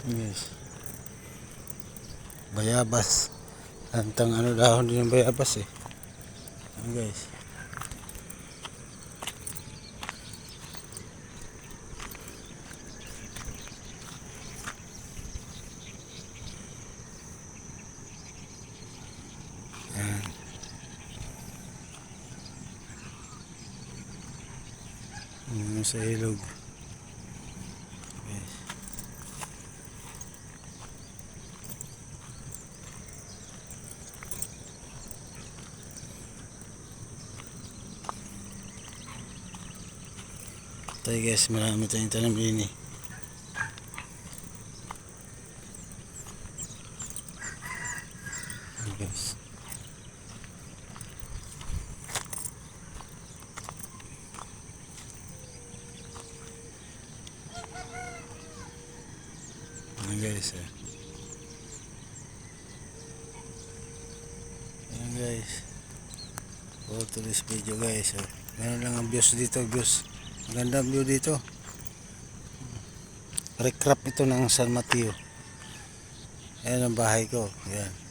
Yes. Bayabas. Antang ano dahon din ng bayabas eh. Ayan guys. Ayan. Sa ilog. Yes. Tayo guys, marami tayong tanim din eh. Guys. Ayan guys eh. Ayan guys. For today's video guys eh. Meron lang ang views dito, views. Maganda view dito. Recrap ito ng San Mateo. Ayan ang bahay ko. Ayan.